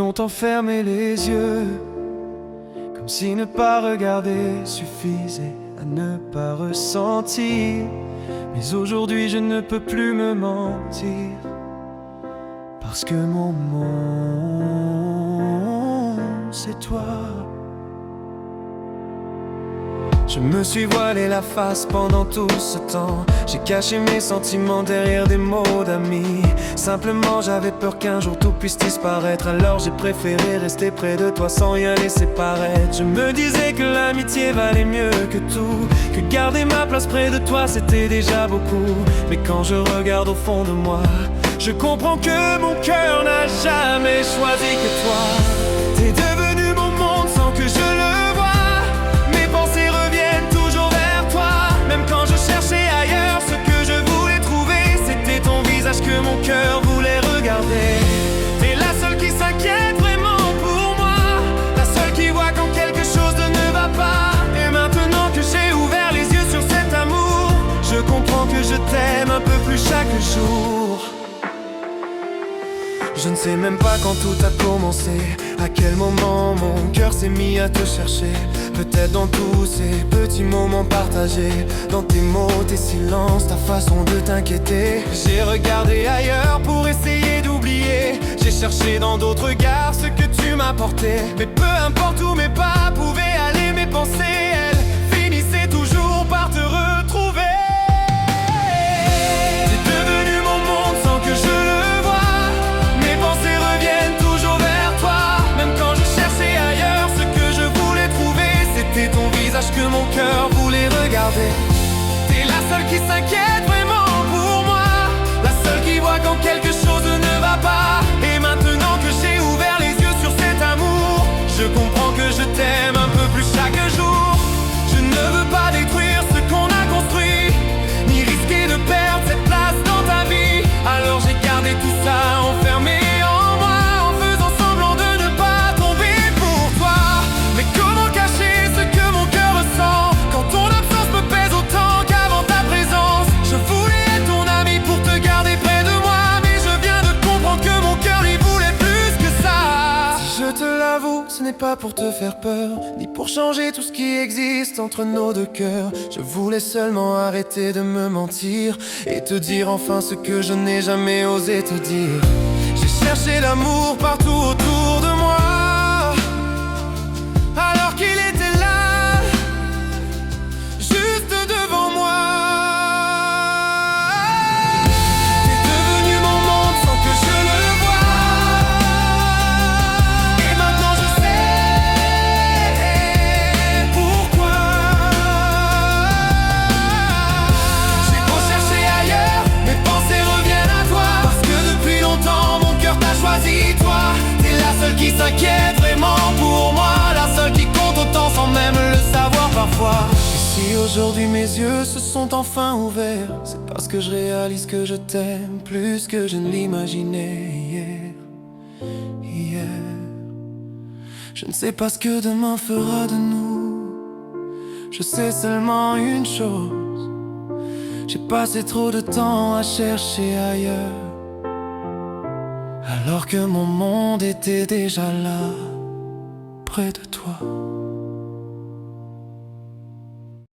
longtemps fermé les yeux, comme si ne pas regarder suffisait à ne pas ressentir. Mais aujourd'hui je ne peux plus me mentir, parce que mon monde, c'est toi. Je me suis voilé la face pendant tout ce temps. J'ai caché mes sentiments derrière des mots d'amis. Simplement j'avais peur qu'un jour tout puisse disparaître. Alors j'ai préféré rester près de toi sans rien laisser paraître. Je me disais que l'amitié valait mieux que tout, que garder ma place près de toi c'était déjà beaucoup. Mais quand je regarde au fond de moi, je comprends que mon cœur n'a jamais choisi que toi. T'es devenu mon monde sans que je le vois. Mes pensées reviennent toujours vers toi. Même quand je cherchais ailleurs, ce que je voulais trouver, c'était ton visage que mon cœur voulait regarder. T'es la seule qui s'inquiète vraiment pour moi, la seule qui voit quand quelque chose ne va pas. Et maintenant que j'ai ouvert les yeux sur cet amour, je comprends que je t'aime un peu plus chaque jour. Je ne sais même pas quand tout a commencé, à quel moment mon cœur s'est mis à te chercher. Peut-être dans tous ces petits moments partagés, dans tes mots, tes silences, ta façon de t'inquiéter. J'ai regardé ailleurs pour essayer d'oublier. J'ai cherché dans d'autres regards ce que tu m'apportais. Mais peu importe où mes pas pouvaient aller, mes pensées, elles finissaient toujours par te retrouver. T'es devenu mon monde sans que je le vois. Mes pensées reviennent toujours vers toi. Même quand je cherchais ailleurs, ce que je voulais trouver, c'était ton visage que mon cœur voulait regarder. T'es la seule qui s'inquiète vraiment pour moi, la seule qui voit quand quelque chose ne va pas. Et maintenant que j'ai ouvert les yeux sur cet amour, je comprends que je t'aime un peu plus chaque jour. Je ne veux pas détruire ce qu'on a construit, ni risquer de perdre cette place dans ta vie. Alors j'ai gardé tout ça enfermé en moi, en faisant semblant de ne pas tomber pour toi. Mais comment cacher ce que mon cœur ressent quand ton absence me pèse autant qu'avant ta présence? Je voulais être ton ami pour te garder près de moi, mais je viens de comprendre que mon cœur lui voulait plus que ça. Si je te l'avoue, ce n'est pas pour te faire peur, ni pour changer tout ce qui existe entre nos deux cœurs. Je voulais seulement arrêter de me mentir et te dire enfin ce que je n'ai jamais osé te dire. J'ai cherché l'amour partout autour de moi, alors qu'il était là, juste devant moi. T'es devenu mon monde sans que je le vois. Et maintenant je sais pourquoi. J'ai beau chercher ailleurs, mes pensées reviennent à toi, parce que depuis longtemps mon cœur t'a choisi, toi. T'es la seule qui s'inquiète vraiment pour moi, la seule qui compte autant sans même le savoir parfois. Et si aujourd'hui mes yeux se sont enfin ouverts, c'est parce que je réalise que je t'aime plus que je ne l'imaginais hier. Je ne sais pas ce que demain fera de nous, je sais seulement une chose: j'ai passé trop de temps à chercher ailleurs, alors que mon monde était déjà là, près de toi.